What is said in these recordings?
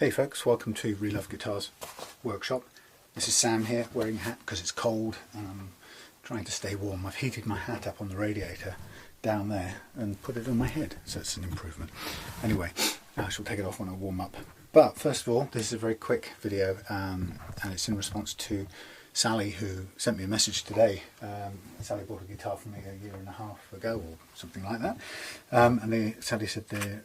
Hey folks, welcome to Relove Guitars workshop. This is Sam here, wearing a hat because it's cold and I'm trying to stay warm. I've heated my hat up on the radiator down there and put it on my head, so it's an improvement. Anyway, I shall take it off when I warm up. But first of all, this is a very quick video and it's in response to Sally, who sent me a message today. Sally bought a guitar from me a year and a half ago or something like that, and Sally said they've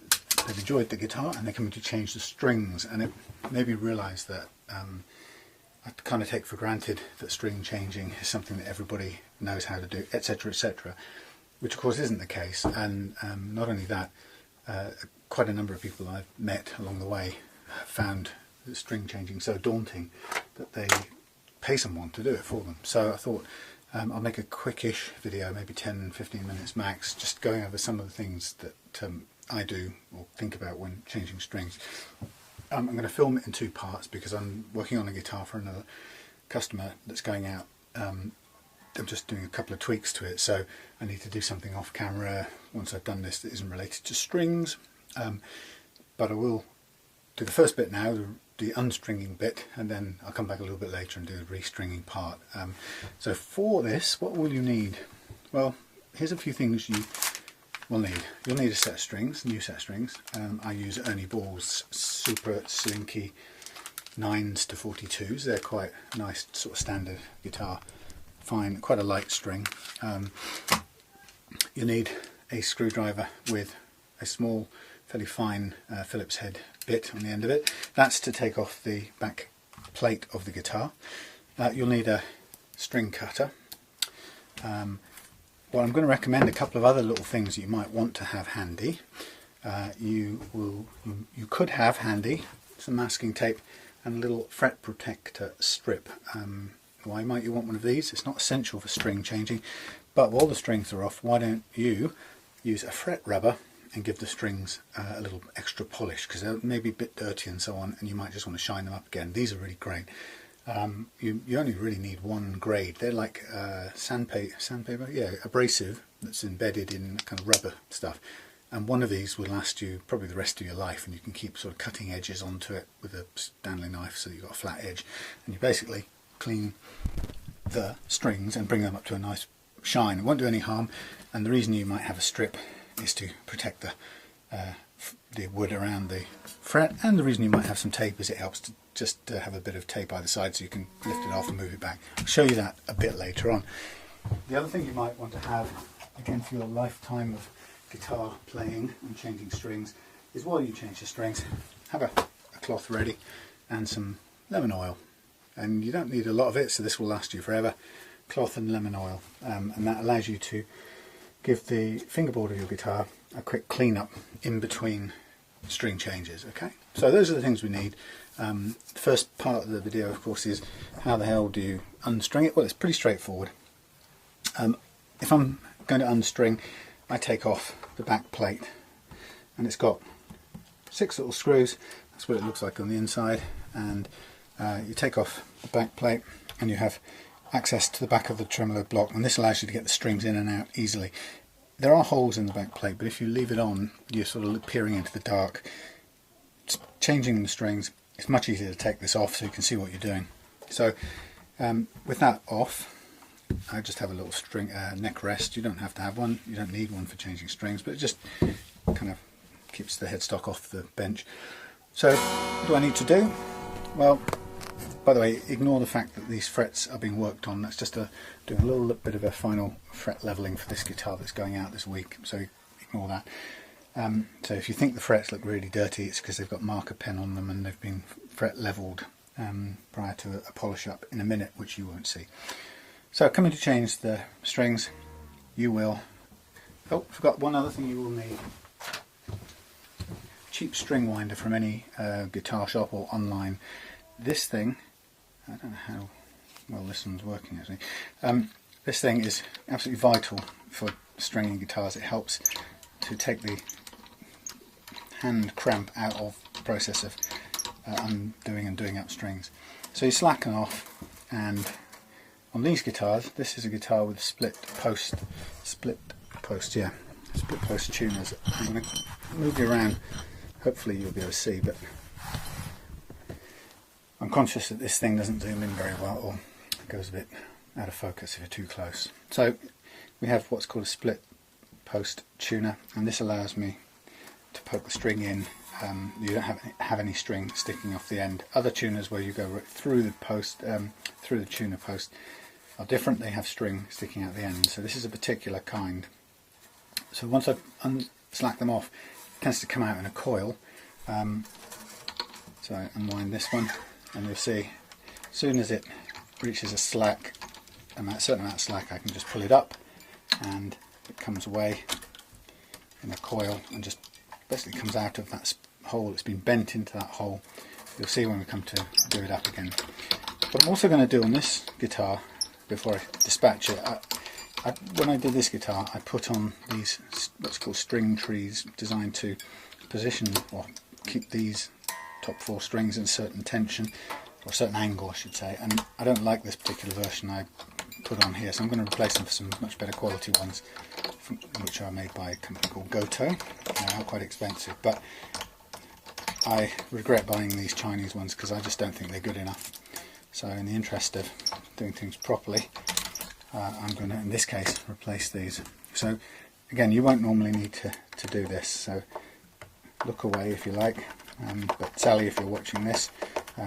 enjoyed the guitar and they're coming to change the strings, and it made me realise that I kind of take for granted that string changing is something that everybody knows how to do, etc, etc, which of course isn't the case. And not only that, quite a number of people I've met along the way have found the string changing so daunting that they pay someone to do it for them. So I thought I'll make a quickish video, maybe 10-15 minutes max, just going over some of the things that I do or think about when changing strings. I'm going to film it in two parts because I'm working on a guitar for another customer that's going out. I'm just doing a couple of tweaks to it, so I need to do something off camera once I've done this that isn't related to strings. But I will do the first bit now, the unstringing bit, and then I'll come back a little bit later and do the restringing part. So for this, what will you need? Well, here's a few things you will need. You'll need a set of strings, new set of strings. I use Ernie Ball's super slinky 9s to 42s. They're quite nice, sort of standard guitar, fine, quite a light string. You need a screwdriver with a small, fairly fine Phillips head bit on the end of it. That's to take off the back plate of the guitar. You'll need a string cutter. Well, I'm going to recommend a couple of other little things you might want to have handy. You could have handy some masking tape and a little fret protector strip. Why might you want one of these? It's not essential for string changing, but while the strings are off, why don't you use a fret rubber and give the strings a little extra polish, because they're maybe a bit dirty and so on, and you might just want to shine them up again. These are really great. You only really need one grade. They're like sandpaper, yeah, abrasive that's embedded in kind of rubber stuff. And one of these will last you probably the rest of your life, and you can keep sort of cutting edges onto it with a Stanley knife so that you've got a flat edge. And you basically clean the strings and bring them up to a nice shine. It won't do any harm, and the reason you might have a strip is to protect the wood around the fret, and the reason you might have some tape is it helps to just have a bit of tape either side so you can lift it off and move it back. I'll show you that a bit later on. The other thing you might want to have, again for your lifetime of guitar playing and changing strings, is while you change the strings, have a cloth ready and some lemon oil. And you don't need a lot of it, so this will last you forever. Cloth and lemon oil, and that allows you to give the fingerboard of your guitar a quick clean up in between string changes. Okay, so those are the things we need. The first part of the video, of course, is how the hell do you unstring it? Well, it's pretty straightforward. If I'm going to unstring, I take off the back plate, and it's got 6 little screws. That's what it looks like on the inside, and you take off the back plate and you have access to the back of the tremolo block, and this allows you to get the strings in and out easily. There are holes in the back plate, but if you leave it on, you're sort of peering into the dark. Changing the strings, it's much easier to take this off so you can see what you're doing. So with that off, I just have a little string neck rest. You don't have to have one, you don't need one for changing strings, but it just kind of keeps the headstock off the bench. So what do I need to do? Well, by the way, ignore the fact that these frets are being worked on. That's just doing a little bit of a final fret leveling for this guitar that's going out this week, so ignore that. So if you think the frets look really dirty, it's because they've got marker pen on them and they've been fret leveled prior to a polish up in a minute, which you won't see. So coming to change the strings, you will... Oh, forgot one other thing you will need. Cheap string winder from any guitar shop or online. This thing, I don't know how well this one's working actually. This thing is absolutely vital for stringing guitars. It helps to take the hand cramp out of the process of undoing and doing up strings. So you slacken off, and on these guitars, this is a guitar with split post tuners. I'm going to move you around, hopefully you'll be able to see, but I'm conscious that this thing doesn't zoom in very well, or it goes a bit out of focus if you're too close. So we have what's called a split post tuner, and this allows me to poke the string in. You don't have any string sticking off the end. Other tuners where you go right through the post, through the tuner post, are different. They have string sticking out the end. So this is a particular kind. So once I slack them off, it tends to come out in a coil. So I unwind this one, and you'll see as soon as it reaches a certain amount of slack, I can just pull it up and it comes away in a coil and just basically comes out of that hole. It's been bent into that hole. You'll see when we come to do it up again. What I'm also going to do on this guitar before I dispatch it, when I did this guitar, I put on these what's called string trees, designed to position or keep these top 4 strings in a certain tension, or a certain angle I should say, and I don't like this particular version I put on here, so I'm going to replace them for some much better quality ones, which are made by a company called Goto. They are quite expensive, but I regret buying these Chinese ones because I just don't think they're good enough. So in the interest of doing things properly, I'm going to, in this case, replace these. So again, you won't normally need to do this, so look away if you like, but Sally, if you're watching this,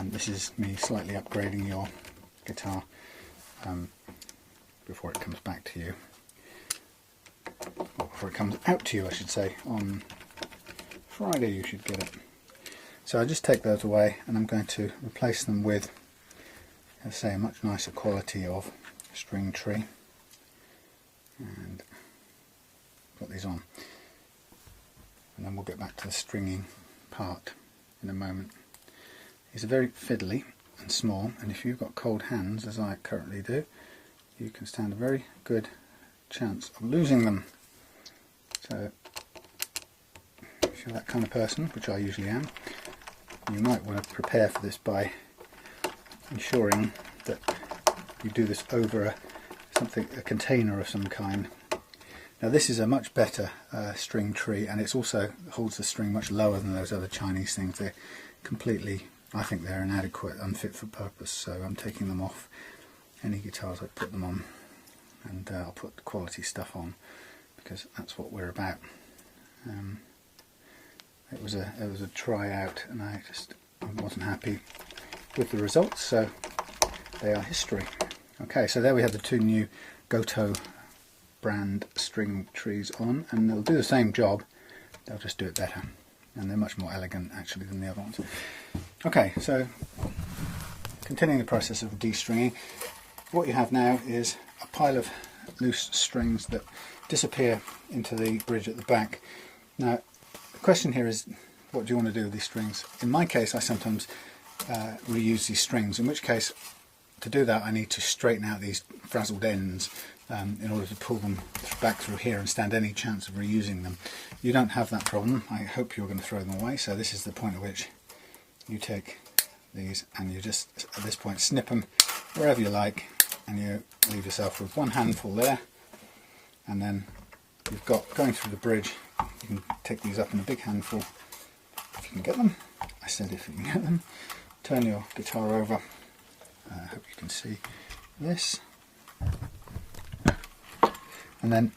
this is me slightly upgrading your guitar before it comes back to you, or before it comes out to you I should say. On Friday you should get it. So I just take those away, and I'm going to replace them with, let's say, a much nicer quality of string tree, and put these on, and then we'll get back to the stringing part in a moment. These are very fiddly and small, and if you've got cold hands, as I currently do, you can stand a very good chance of losing them. So if you're that kind of person, which I usually am, you might want to prepare for this by ensuring that you do this over a container of some kind. Now this is a much better string tree, and it also holds the string much lower than those other Chinese things. They're completely, I think they're inadequate, unfit for purpose, so I'm taking them off any guitars I put them on, and I'll put the quality stuff on because that's what we're about. It was a try out, and I wasn't happy with the results, so they are history. Okay, so there we have the 2 new Goto brand string trees on, and they'll do the same job, they'll just do it better, and they're much more elegant actually than the other ones. Okay, so continuing the process of de-stringing, what you have now is a pile of loose strings that disappear into the bridge at the back. Now the question here is, what do you want to do with these strings? In my case, I sometimes reuse these strings, in which case to do that I need to straighten out these frazzled ends in order to pull them back through here and stand any chance of reusing them. You don't have that problem. I hope you're going to throw them away, so this is the point at which you take these and you just at this point snip them wherever you like, and you leave yourself with one handful there, and then you've got, going through the bridge, you can take these up in a big handful if you can get them. I said if you can get them. Turn your guitar over. I hope you can see this, and then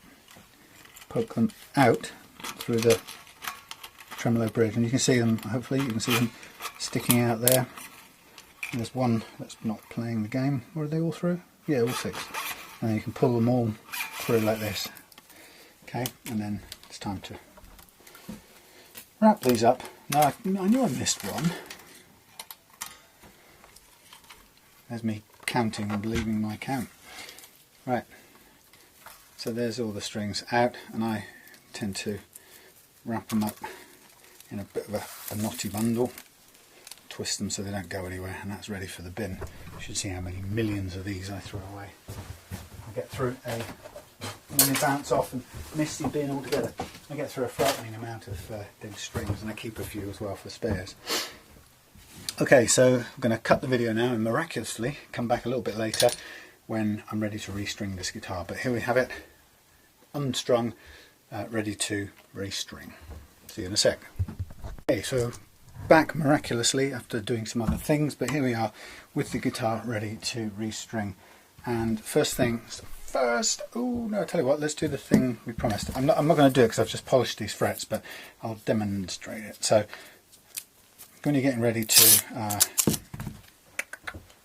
poke them out through the tremolo bridge, and you can see them, hopefully you can see them sticking out there. And there's one that's not playing the game. Were they all through? Yeah, all 6. And then you can pull them all through like this. Okay, and then it's time to wrap these up. Now I knew I missed one. There's me counting and believing my count. Right, so there's all the strings out, and I tend to wrap them up in a bit of a knotty bundle, twist them so they don't go anywhere, and that's ready for the bin. You should see how many millions of these I throw away. I get through and then they bounce off and miss the bin altogether. I get through a frightening amount of dead strings, and I keep a few as well for spares. Okay, so I'm going to cut the video now and miraculously come back a little bit later when I'm ready to restring this guitar. But here we have it, unstrung, ready to restring. See you in a sec. Okay, so back miraculously after doing some other things, but here we are with the guitar ready to restring. And first things first, oh no, I tell you what, let's do the thing we promised. I'm not going to do it because I've just polished these frets, but I'll demonstrate it. So when you're getting ready to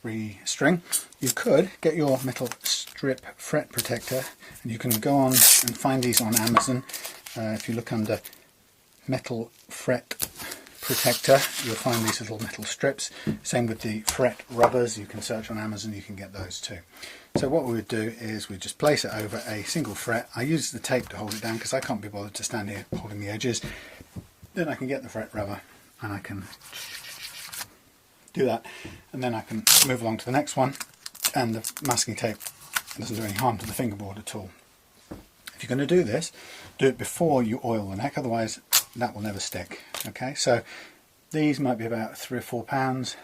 restring, you could get your metal strip fret protector, and you can go on and find these on Amazon. If you look under metal fret protector, you'll find these little metal strips. Same with the fret rubbers, you can search on Amazon, you can get those too. So what we would do is we just place it over a single fret. I use the tape to hold it down because I can't be bothered to stand here holding the edges. Then I can get the fret rubber and I can do that, and then I can move along to the next one, and the masking tape doesn't do any harm to the fingerboard at all. If you're going to do this, do it before you oil the neck, otherwise that will never stick. Okay, so these might be about £3 or £4.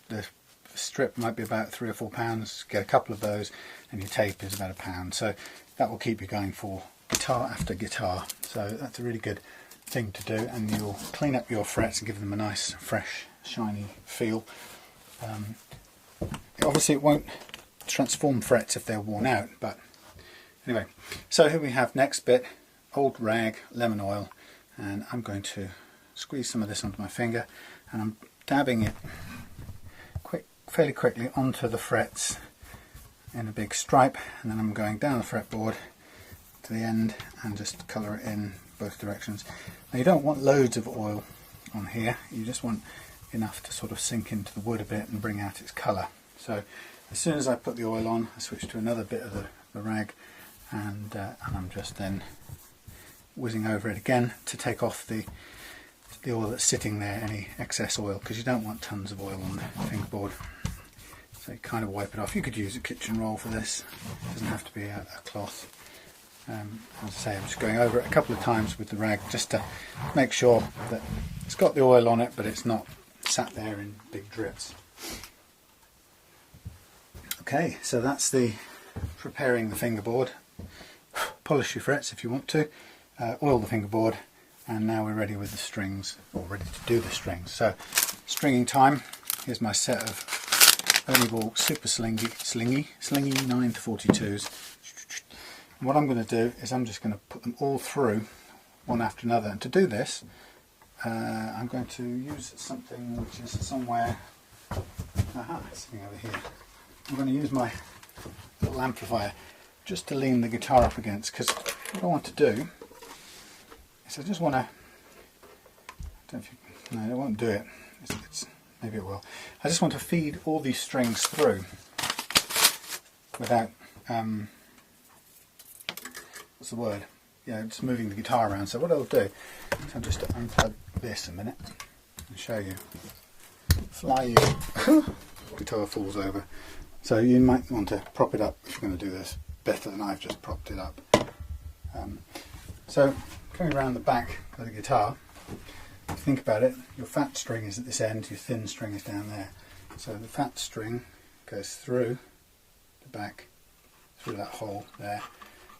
The strip might be about £3 or £4. Get a couple of those, and your tape is about £1. So that will keep you going for guitar after guitar. So that's a really good thing to do, and you'll clean up your frets and give them a nice, fresh, shiny feel. Obviously, it won't transform frets if they're worn out, but anyway. So here we have next bit, old rag, lemon oil. And I'm going to squeeze some of this onto my finger, and I'm dabbing it fairly quickly onto the frets in a big stripe, and then I'm going down the fretboard to the end and just colour it in both directions. Now you don't want loads of oil on here, you just want enough to sort of sink into the wood a bit and bring out its colour. So as soon as I put the oil on, I switch to another bit of the rag, and I'm just then whizzing over it again to take off the oil that's sitting there, any excess oil, because you don't want tons of oil on the fingerboard. So you kind of wipe it off. You could use a kitchen roll for this, it doesn't have to be a cloth. As I say, I'm just going over it a couple of times with the rag just to make sure that it's got the oil on it, but it's not sat there in big drips. Okay, so that's the preparing the fingerboard. Polish your frets if you want to. Oil the fingerboard, and now we're ready with the strings, or ready to do the strings. So stringing time. Here's my set of Ernie Ball Super Slingy 9 to 42s. And what I'm going to do is I'm just going to put them all through one after another, and to do this I'm going to use something which is somewhere, it's sitting over here. I'm going to use my little amplifier just to lean the guitar up against, because what I want to do is I just want to, no, it won't do it, maybe it will. I just want to feed all these strings through without, what's the word? Yeah, just moving the guitar around. So what I'll do is I'll just unplug this a minute and show you. Fly you. Guitar falls over. So you might want to prop it up if you're going to do this better than I've just propped it up. So coming around the back of the guitar, if you think about it, your fat string is at this end, your thin string is down there. So the fat string goes through the back, through that hole there,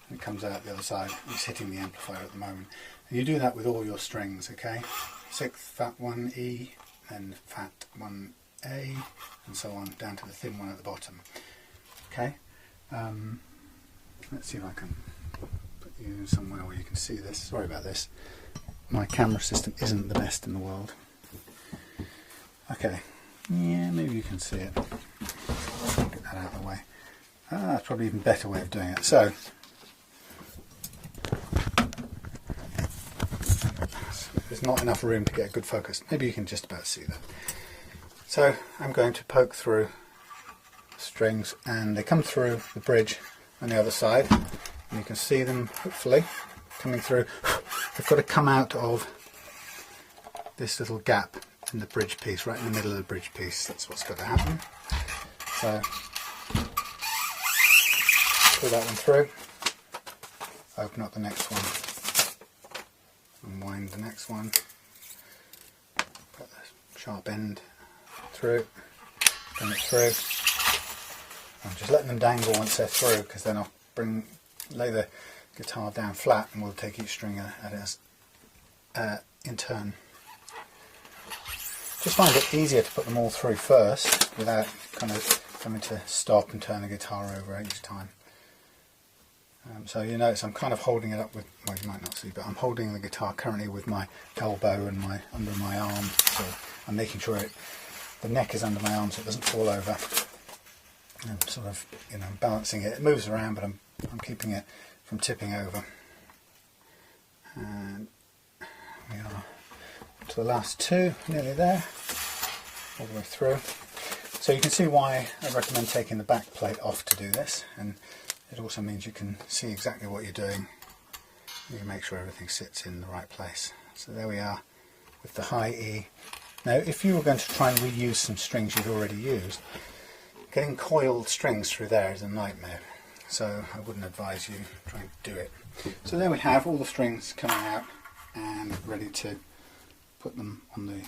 and it comes out the other side. It's hitting the amplifier at the moment. And you do that with all your strings, okay? 6th, fat 1, E, then fat 1, A, and so on, down to the thin one at the bottom. Okay? Let's see if I can put you somewhere where you can see this. Sorry about this. My camera system isn't the best in the world. Okay. Yeah, maybe you can see it. Get that out of the way. That's probably an even better way of doing it. So, there's not enough room to get a good focus. Maybe you can just about see that. So I'm going to poke through the strings, and they come through the bridge on the other side, and you can see them hopefully coming through. They've got to come out of this little gap in the bridge piece, right in the middle of the bridge piece. That's what's got to happen. So pull that one through, open up the next one, unwind the next one, put the sharp end through, bring it through. I'm just letting them dangle once they're through, because then I'll lay the guitar down flat and we'll take each string at it in turn. just find it easier to put them all through first without kind of having to stop and turn the guitar over each time. So you notice I'm kind of holding it up with, well, you might not see, but I'm holding the guitar currently with my elbow and under my arm, so I'm making sure the neck is under my arm so it doesn't fall over. I'm sort of, balancing it. It moves around, but I'm keeping it from tipping over. And we are to the last two, nearly there, all the way through. So you can see why I recommend taking the back plate off to do this, and it also means you can see exactly what you're doing. You can make sure everything sits in the right place. So there we are with the high E. Now if you were going to try and reuse some strings you'd already used, getting coiled strings through there is a nightmare. So I wouldn't advise you trying to do it. So there we have all the strings coming out and ready to put them on the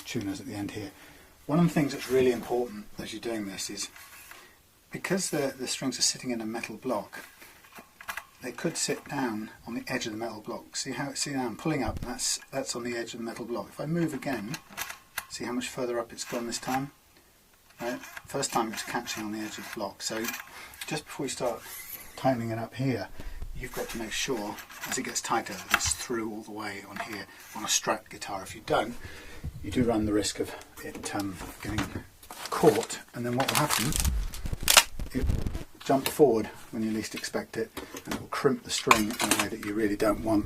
tuners at the end here. One of the things that's really important as you're doing this is, because the strings are sitting in a metal block, they could sit down on the edge of the metal block. See now I'm pulling up, that's on the edge of the metal block. If I move again, see how much further up it's gone this time? Right? First time it's catching on the edge of the block. So just before you start tightening it up here, you've got to make sure as it gets tighter that it's through all the way on here on a Strat guitar. If you don't, you do run the risk of it getting caught, and then what will happen, it jump forward when you least expect it, and it will crimp the string in a way that you really don't want.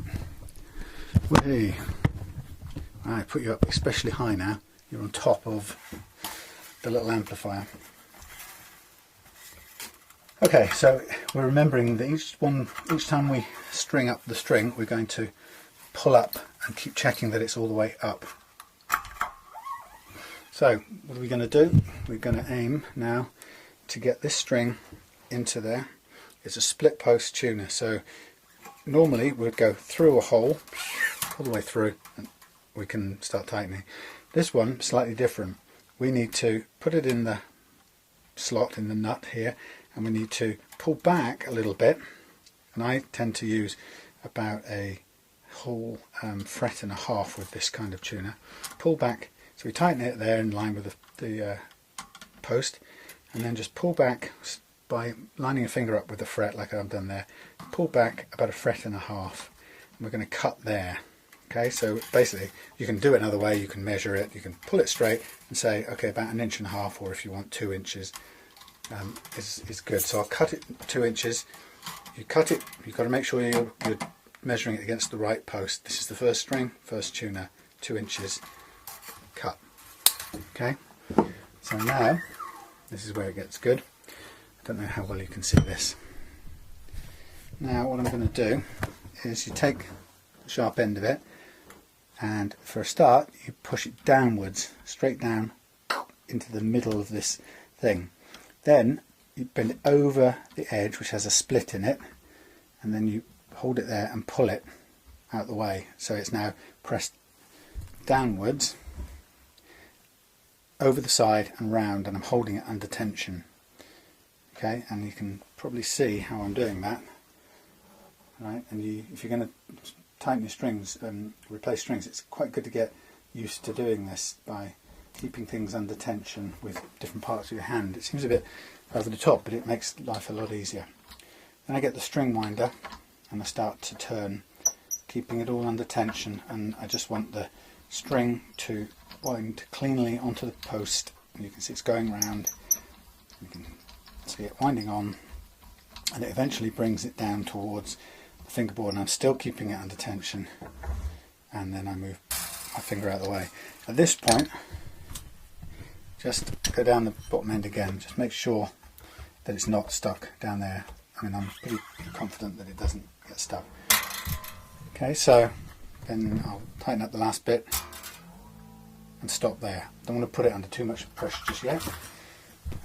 Way. I put you up especially high now. You're on top of the little amplifier. Okay, so we're remembering that each time we string up the string, we're going to pull up and keep checking that it's all the way up. So what are we going to do? We're going to aim now to get this string into there. It's a split post tuner, so normally we'd go through a hole all the way through and we can start tightening. This one, slightly different. We need to put it in the slot, in the nut here, and we need to pull back a little bit, and I tend to use about a whole fret and a half with this kind of tuner. Pull back, so we tighten it there in line with the post, and then just pull back by lining a finger up with the fret like I've done there. Pull back about a fret and a half, and we're going to cut there. Okay, so basically you can do it another way. You can measure it, you can pull it straight and say, okay, about 1.5 inches, or if you want 2 inches is good. So I'll cut it 2 inches. You cut it, you've got to make sure you're measuring it against the right post. This is the first string, first tuner, 2 inches, cut. Okay, so now this is where it gets good. I don't know how well you can see this. Now what I'm going to do is you take the sharp end of it, and for a start you push it downwards, straight down into the middle of this thing. Then you bend it over the edge, which has a split in it, and then you hold it there and pull it out the way, so it's now pressed downwards over the side and round, and I'm holding it under tension. Okay, and you can probably see how I'm doing that. Right, and if you're going to tighten your strings and replace strings, it's quite good to get used to doing this by keeping things under tension with different parts of your hand. It seems a bit over the top, but it makes life a lot easier. Then I get the string winder and I start to turn, keeping it all under tension, and I just want the string to wind cleanly onto the post. And you can see it's going round, you can see it winding on, and it eventually brings it down towards the fingerboard, and I'm still keeping it under tension, and then I move my finger out of the way. At this point, just go down the bottom end again, just make sure that it's not stuck down there. I mean, I'm pretty confident that it doesn't get stuck. Okay, so then I'll tighten up the last bit and stop there. Don't want to put it under too much pressure just yet,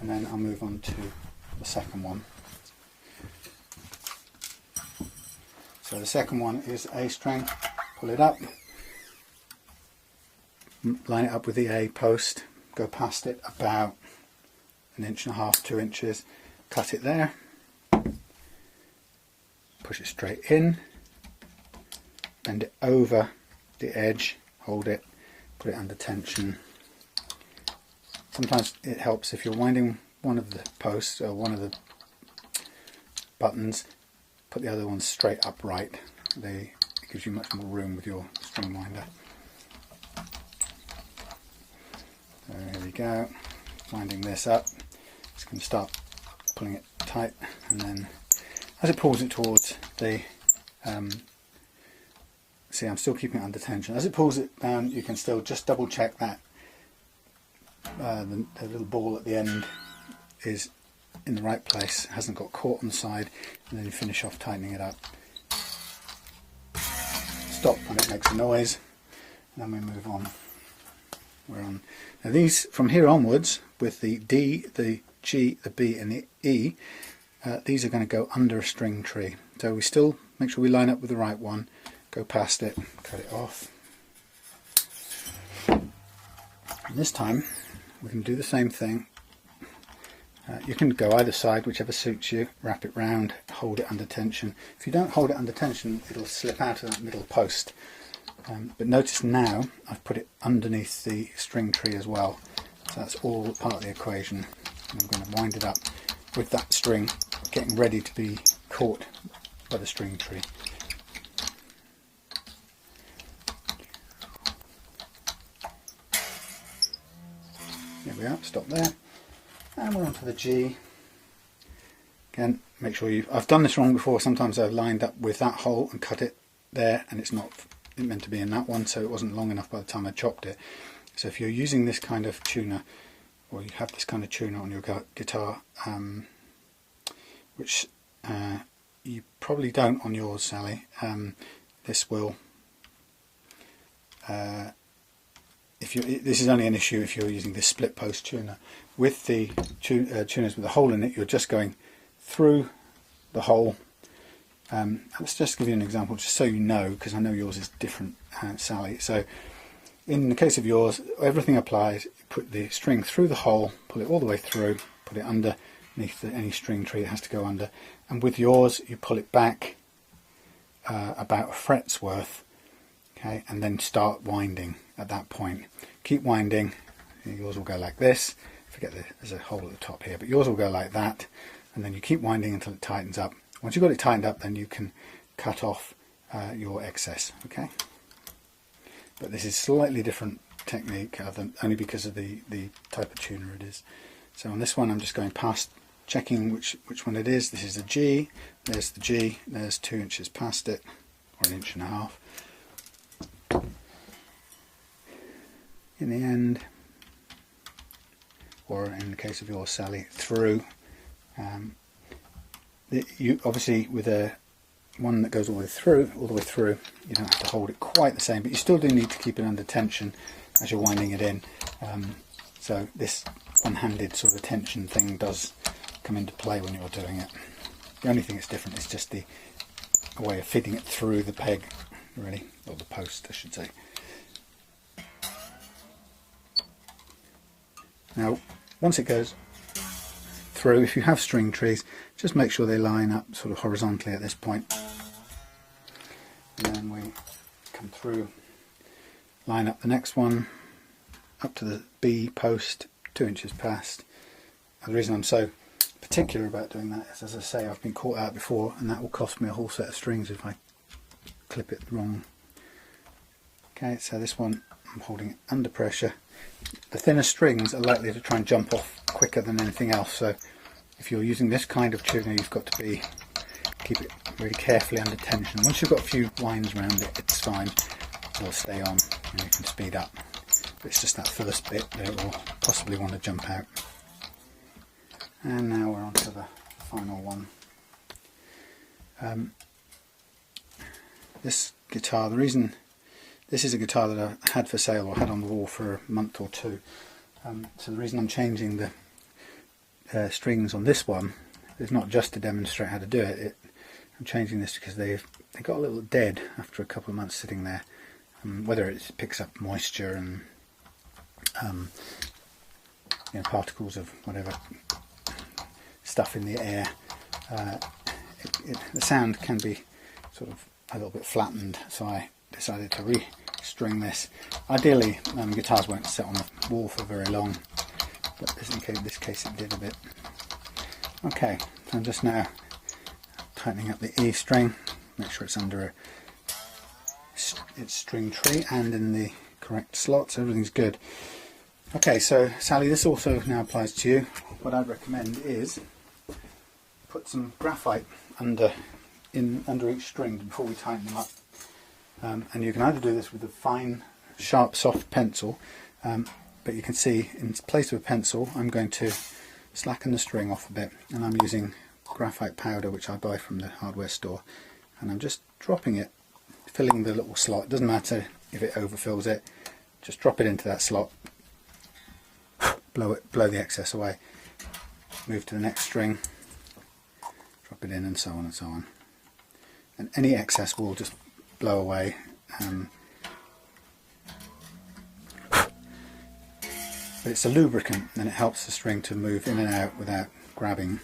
and then I'll move on to the second one. So the second one is A string, pull it up, line it up with the A post, go past it about 1.5 inches, 2 inches, cut it there, push it straight in, bend it over the edge, hold it, put it under tension, sometimes it helps if you're winding one of the posts or one of the buttons, put the other one straight upright. It gives you much more room with your string winder. So here we go, winding this up. It's going to start pulling it tight, and then as it pulls it towards the see, I'm still keeping it under tension. As it pulls it down, you can still just double check that the little ball at the end is in the right place, hasn't got caught on the side, and then you finish off tightening it up. Stop when it makes a noise, and then we move on. We're on. Now these, from here onwards, with the D, the G, the B and the E, these are going to go under a string tree. So we still make sure we line up with the right one, go past it, cut it off. And this time we can do the same thing. You can go either side, whichever suits you, wrap it round, hold it under tension. If you don't hold it under tension, it'll slip out of that middle post. But notice now I've put it underneath the string tree as well. So that's all part of the equation. And I'm going to wind it up with that string getting ready to be caught by the string tree. There we are, stop there. And we're on to the G. Again, make sure I've done this wrong before. Sometimes I've lined up with that hole and cut it there, and it's not meant to be in that one, so it wasn't long enough by the time I chopped it. So if you're using this kind of tuner, or you have this kind of tuner on your guitar, which you probably don't on yours, Sally, this will this is only an issue if you're using this split post tuner. With the tuners with a hole in it, you're just going through the hole. Let's just give you an example, just so you know, because I know yours is different, Sally. So in the case of yours, everything applies. Put the string through the hole, pull it all the way through, put it underneath any string tree it has to go under. And with yours, you pull it back about a fret's worth, okay, and then start winding at that point. Keep winding. Yours will go like this. Forget there's a hole at the top here, but yours will go like that, and then you keep winding until it tightens up. Once you've got it tightened up, then you can cut off your excess, okay? But this is slightly different technique, only because of the type of tuner it is. So on this one, I'm just going past, checking which one it is. This is a G, there's the G, there's 2 inches past it, or 1.5 inches. In the end, or in the case of yours, Sally, through. You obviously, with a one that goes all the way through, you don't have to hold it quite the same, but you still do need to keep it under tension as you're winding it in. So this one-handed sort of tension thing does come into play when you're doing it. The only thing that's different is just the way of fitting it through the peg, really, or the post, I should say. Now, once it goes through, if you have string trees, just make sure they line up sort of horizontally at this point. And then we come through, line up the next one, up to the B post, 2 inches past. And the reason I'm so particular about doing that is, as I say, I've been caught out before, and that will cost me a whole set of strings if I clip it wrong. Okay, so this one I'm holding it under pressure. The thinner strings are likely to try and jump off quicker than anything else, so if you're using this kind of tuner, you've got to keep it really carefully under tension. Once you've got a few winds around it, it's fine, it'll stay on and you can speed up. But it's just that first bit that it will possibly want to jump out. And now we're on to the final one. This guitar, the reason this is a guitar that I had for sale, or had on the wall for a month or two. So the reason I'm changing the strings on this one is not just to demonstrate how to do it. I'm changing this because they got a little dead after a couple of months sitting there. Whether it picks up moisture and particles of whatever stuff in the air, the sound can be sort of a little bit flattened. So I decided to restring this. Ideally, guitars won't sit on the wall for very long, but in this case it did a bit. Okay, so I'm just now tightening up the E string, make sure it's under its string tree and in the correct slot, so everything's good. Okay, so Sally, this also now applies to you. What I'd recommend is put some graphite under each string before we tighten them up. And you can either do this with a fine, sharp, soft pencil, but you can see in place of a pencil I'm going to slacken the string off a bit, and I'm using graphite powder which I buy from the hardware store, and I'm just dropping it, filling the little slot. It doesn't matter if it overfills it, just drop it into that slot, blow the excess away, move to the next string, drop it in, and so on and so on, and any excess will just blow away. But it's a lubricant and it helps the string to move in and out without grabbing,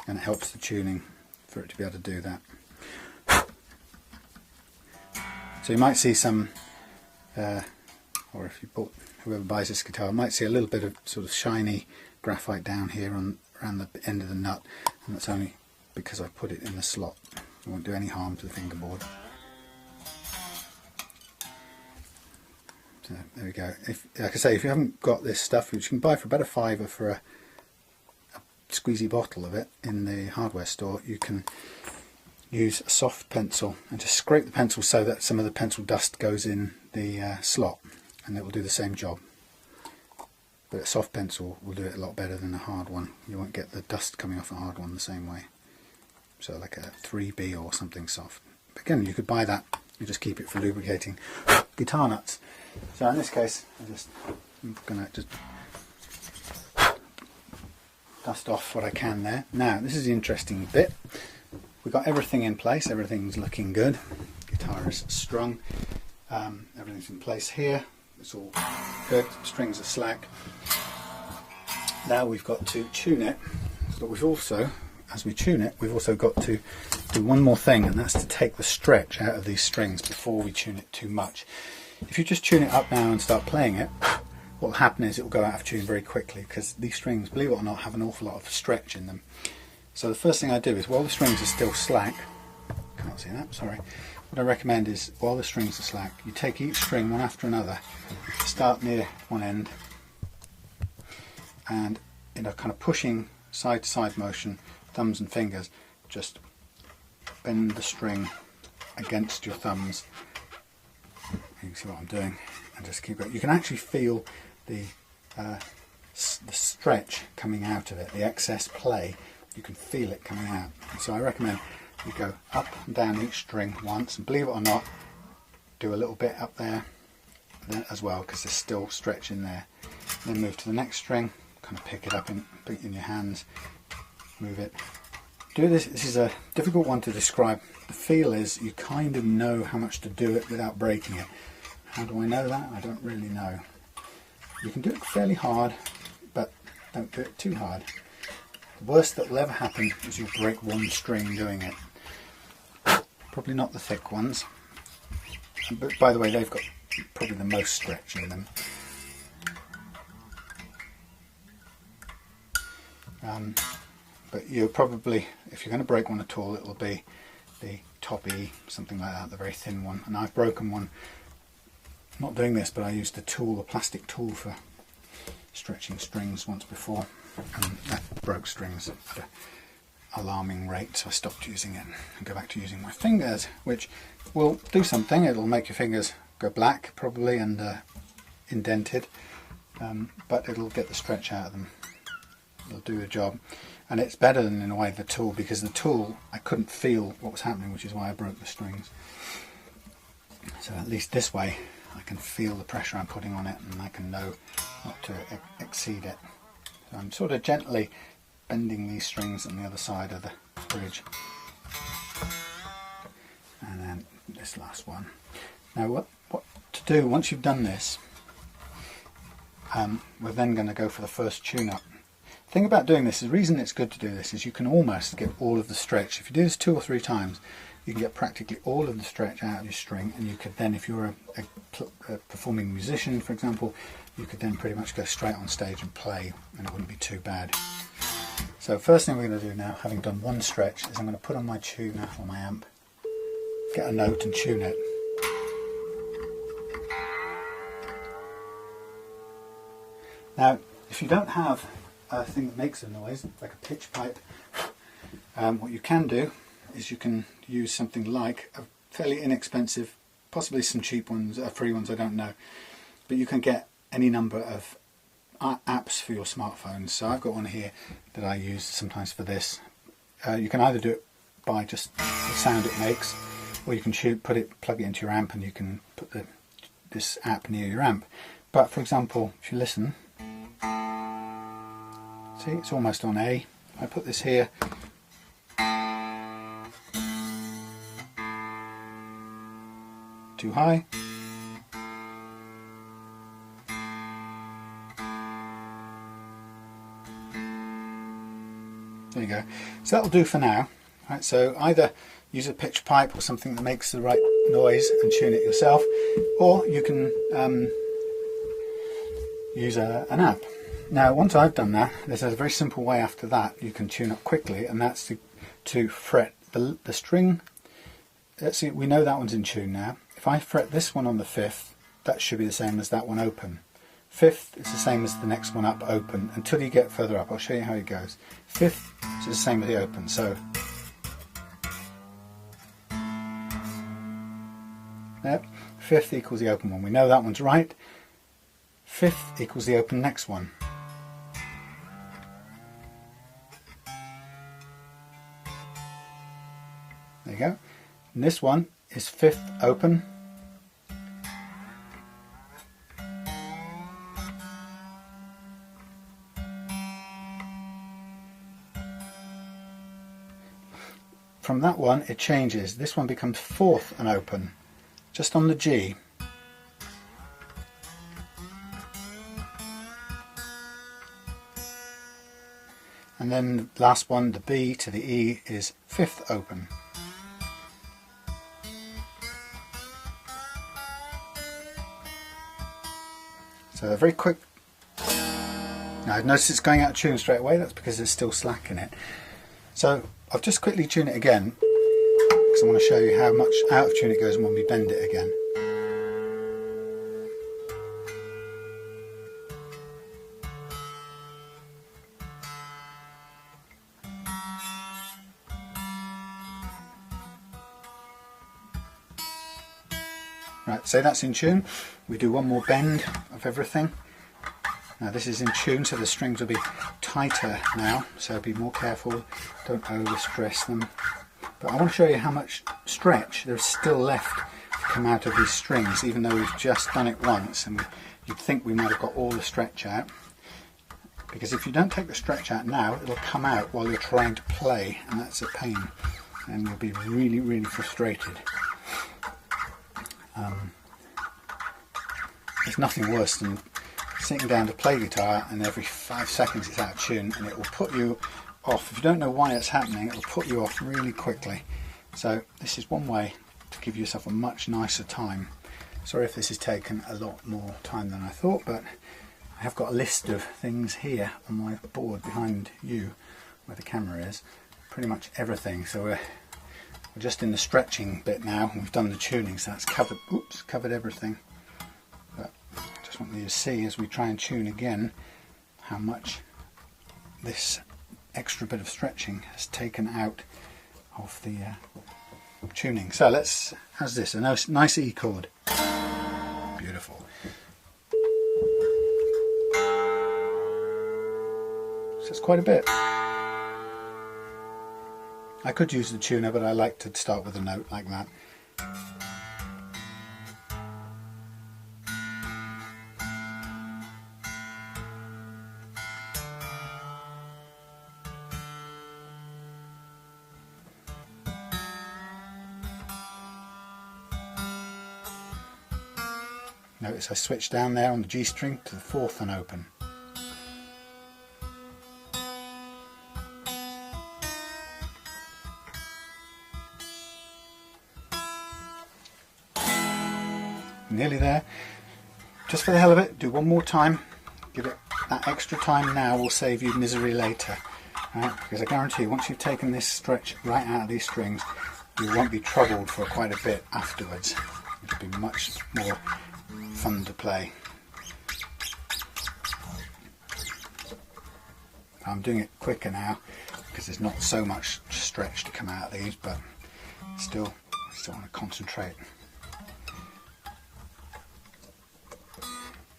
and it helps the tuning for it to be able to do that. So you might see some, or if you bought, whoever buys this guitar might see a little bit of sort of shiny graphite down here around the end of the nut, and that's only because I put it in the slot. It won't do any harm to the fingerboard. So there we go. Like I say, if you haven't got this stuff, which you can buy for about £5 for a squeezy bottle of it in the hardware store, you can use a soft pencil and just scrape the pencil so that some of the pencil dust goes in the slot, and it will do the same job. But a soft pencil will do it a lot better than a hard one. You won't get the dust coming off a hard one the same way. So like a 3B or something soft. But again, you could buy that and just keep it for lubricating guitar nuts. So in this case, I'm going to just dust off what I can there. Now this is the interesting bit. We've got everything in place, everything's looking good. Guitar is strung, everything's in place here. It's all good, strings are slack. Now we've got to tune it, but we've also, as we tune it, we've also got to do one more thing, and that's to take the stretch out of these strings before we tune it too much. If you just tune it up now and start playing it, what will happen is it will go out of tune very quickly, because these strings, believe it or not, have an awful lot of stretch in them. So the first thing I do is, while the strings are still slack, can't see that, sorry, what I recommend is, while the strings are slack, you take each string one after another, start near one end, and in a kind of pushing side to side motion, thumbs and fingers, just bend the string against your thumbs. You can see what I'm doing, and just keep it. You can actually feel the stretch coming out of it, the excess play. You can feel it coming out. And so I recommend you go up and down each string once, and believe it or not, do a little bit up there as well, because there's still stretch in there. Then move to the next string, kind of pick it up in your hands, move it. Do this. This is a difficult one to describe. The feel is you kind of know how much to do it without breaking it. How do I know that? I don't really know. You can do it fairly hard, but don't do it too hard. The worst that will ever happen is you'll break one string doing it. Probably not the thick ones, but by the way, they've got probably the most stretch in them. But you'll probably, if you're going to break one at all, it will be the top E, something like that, the very thin one. And I've broken one, not doing this, but I used a tool, a plastic tool for stretching strings once before, and that broke strings at an alarming rate, so I stopped using it and go back to using my fingers, which will do something. It'll make your fingers go black probably and indented, but it'll get the stretch out of them. It'll do the job, and it's better than, in a way, the tool, because the tool I couldn't feel what was happening, which is why I broke the strings. So at least this way I can feel the pressure I'm putting on it, and I can know not to exceed it. So I'm sort of gently bending these strings on the other side of the bridge, and then this last one. Now what to do once you've done this, we're then going to go for the first tune-up. The thing about doing this, the reason it's good to do this, is you can almost get all of the stretch. If you do this 2 or 3 times, you can get practically all of the stretch out of your string, and you could then, if you're a performing musician, for example, you could then pretty much go straight on stage and play, and it wouldn't be too bad. So first thing we're going to do now, having done one stretch, is I'm going to put on my tuner or my amp, get a note and tune it. Now, if you don't have a thing that makes a noise, like a pitch pipe, what you can do is you can use something like a fairly inexpensive, possibly some cheap ones, free ones, I don't know, but you can get any number of apps for your smartphones. So I've got one here that I use sometimes for this. You can either do it by just the sound it makes, or you can plug it into your amp, and you can put this app near your amp. But for example, if you listen, see, it's almost on A. I put this here. Too high. There you go. So that'll do for now. Right, so either use a pitch pipe or something that makes the right noise and tune it yourself, or you can use an app. Now, once I've done that, there's a very simple way after that you can tune up quickly, and that's to fret the string. Let's see, we know that one's in tune now. If I fret this one on the 5th, that should be the same as that one open. 5th is the same as the next one up, open, until you get further up. I'll show you how it goes. 5th is the same as the open, so yep, 5th equals the open one. We know that one's right. 5th equals the open next one. There you go. And this one is 5th open. From that one it changes. This one becomes 4th and open, just on the G. And then the last one, the B to the E, is 5th open. So a very quick. Now I've noticed it's going out of tune straight away. That's because there's still slack in it. So I'll just quickly tune it again, because I want to show you how much out of tune it goes when we bend it again. Right, so that's in tune. We do one more bend of everything. Now this is in tune, so the strings will be tighter now, so be more careful, don't overstress them. But I want to show you how much stretch there's still left to come out of these strings, even though we've just done it once, and you'd think we might have got all the stretch out. Because if you don't take the stretch out now, it'll come out while you're trying to play, and that's a pain, and you'll be really, really frustrated. There's nothing worse than sitting down to play guitar and every 5 seconds it's out of tune, and it will put you off. If you don't know why it's happening, it will put you off really quickly. So this is one way to give yourself a much nicer time. Sorry if this has taken a lot more time than I thought, but I have got a list of things here on my board behind you where the camera is, pretty much everything. So we're just in the stretching bit now, and we've done the tuning, so that's covered everything. But I just want you to see as we try and tune again how much this extra bit of stretching has taken out of the tuning. So how's this? A nice E chord. Beautiful. So it's quite a bit. I could use the tuner, but I like to start with a note like that. Notice I switched down there on the G string to the 4th and open. nearly there. Just for the hell of it, do one more time. Give it that extra time now will save you misery later. Right? Because I guarantee you, once you've taken this stretch right out of these strings, you won't be troubled for quite a bit afterwards. It'll be much more fun to play. I'm doing it quicker now because there's not so much stretch to come out of these, but still want to concentrate.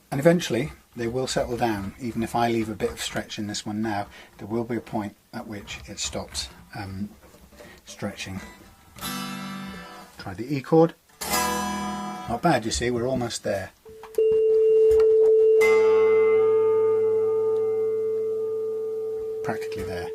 And eventually they will settle down. Even if I leave a bit of stretch in this one now, there will be a point at which it stops stretching. Try the E chord. Not bad, you see, we're almost there. Practically there.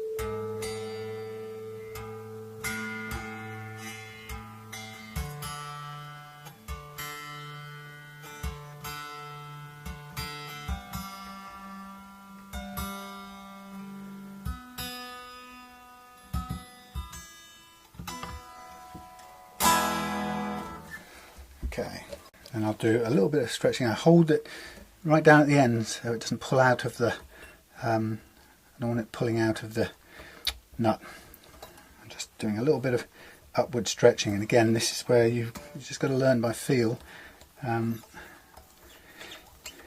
Okay, and I'll do a little bit of stretching. I hold it right down at the end so it doesn't pull out of the I don't want it pulling out of the nut. I'm just doing a little bit of upward stretching, and again this is where you just got to learn by feel,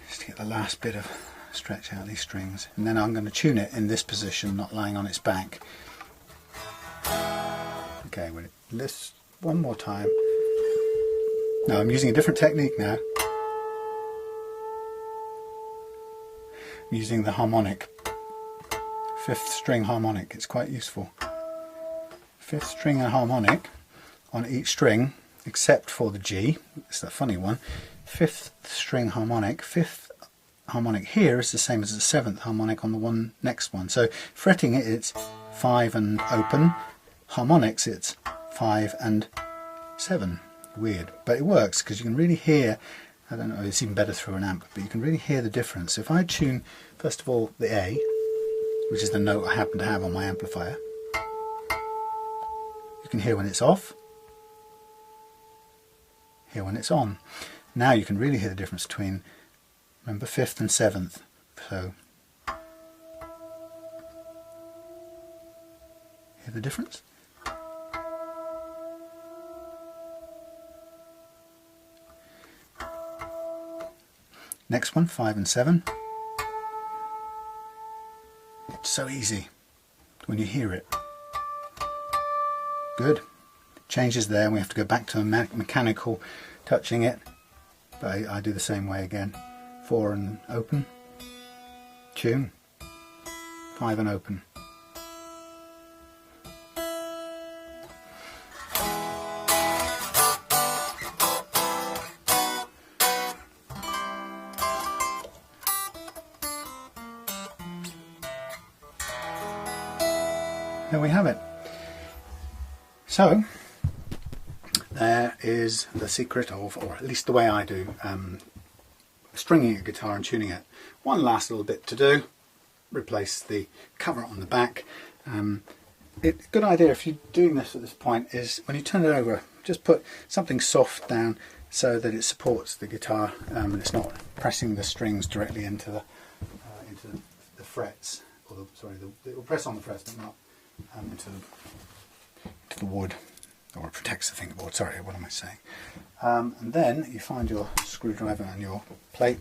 just to get the last bit of stretch out of these strings. And then I'm going to tune it in this position, not lying on its back. Okay, with this one more time. Now I'm using a different technique now. I'm using the harmonic, 5th string harmonic. It's quite useful. 5th string and harmonic on each string, except for the G. It's the funny one. 5th string harmonic. 5th harmonic here is the same as the 7th harmonic on the one next one. So fretting it, it's 5 and open. Harmonics, it's 5 and 7. Weird, but it works because you can really hear, I don't know, it's even better through an amp, but you can really hear the difference. If I tune, first of all, the A, which is the note I happen to have on my amplifier, you can hear when it's off, hear when it's on. Now you can really hear the difference between, remember, 5th and 7th. So, hear the difference? Next one, 5 and 7. It's so easy when you hear it. Good. Changes there, and we have to go back to a mechanical touching it. But I do the same way again. 4 and open. Tune. 5 and open. There we have it. So there is the secret of, or at least the way I do, stringing a guitar and tuning it. One last little bit to do: replace the cover on the back. Good idea if you're doing this at this point is when you turn it over, just put something soft down so that it supports the guitar and it's not pressing the strings directly into the frets. Or it will press on the frets, but not into the wood, or it protects the fingerboard. Sorry, what am I saying? And then you find your screwdriver and your plate.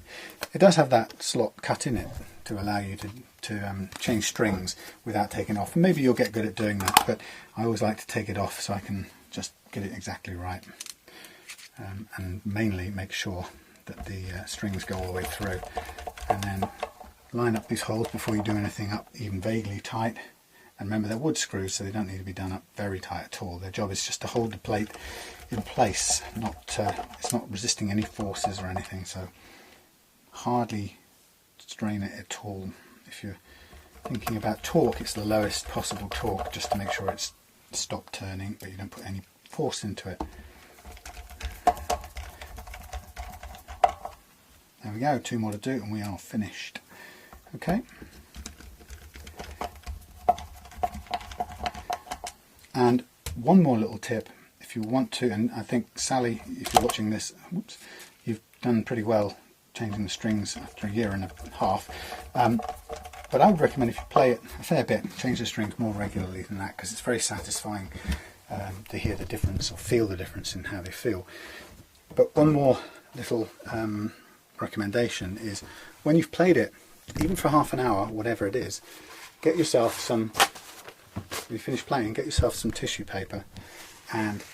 It does have that slot cut in it to allow you to change strings without taking off. And maybe you'll get good at doing that, but I always like to take it off so I can just get it exactly right, and mainly make sure that the strings go all the way through. And then line up these holes before you do anything up even vaguely tight. And remember, they're wood screws, so they don't need to be done up very tight at all. Their job is just to hold the plate in place. It's not resisting any forces or anything, so hardly strain it at all. If you're thinking about torque, it's the lowest possible torque, just to make sure it's stopped turning, but you don't put any force into it. There we go, 2 more to do and we are finished. Okay. And one more little tip, if you want to, and I think Sally, if you're watching this, whoops, you've done pretty well changing the strings after a year and a half. But I would recommend, if you play it a fair bit, change the strings more regularly than that, because it's very satisfying to hear the difference or feel the difference in how they feel. But one more little recommendation is, when you've played it, even for half an hour, whatever it is, get yourself some, when you finish playing, get yourself some tissue paper, and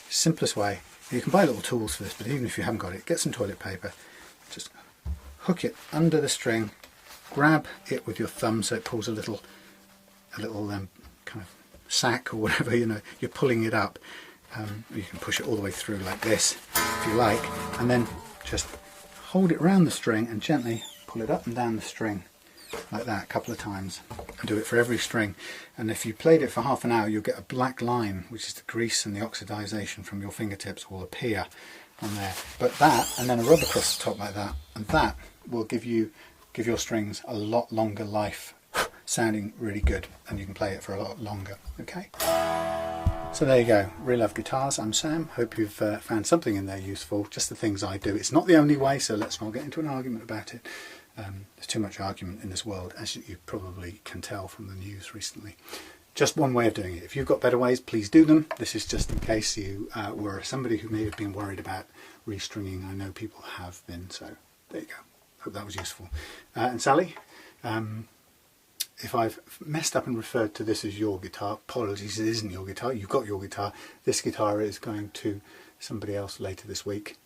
simplest way, you can buy little tools for this, but even if you haven't got it, get some toilet paper, just hook it under the string, grab it with your thumb so it pulls a little kind of sack or whatever, you know, you're pulling it up. You can push it all the way through like this if you like, and then just hold it around the string and gently pull it up and down the string like that a couple of times, and do it for every string. And if you played it for half an hour, you'll get a black line, which is the grease and the oxidization from your fingertips will appear on there. But that, and then a rub across the top like that, and that will give your strings a lot longer life, sounding really good, and you can play it for a lot longer. Okay, so there you go. Real Love Guitars. I'm Sam. Hope you've found something in there useful. Just the things I do. It's not the only way, so let's not get into an argument about it. There's too much argument in this world, as you probably can tell from the news recently. Just one way of doing it. If you've got better ways, please do them. This is just in case you were somebody who may have been worried about restringing. I know people have been, so there you go. Hope that was useful. And Sally, if I've messed up and referred to this as your guitar, apologies, it isn't your guitar. You've got your guitar. This guitar is going to somebody else later this week.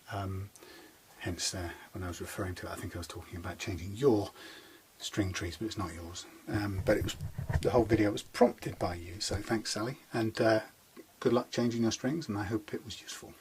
Hence, when I was referring to it, I think I was talking about changing your string trees, but it's not yours. But it was, the whole video was prompted by you, so thanks, Sally, and good luck changing your strings, and I hope it was useful.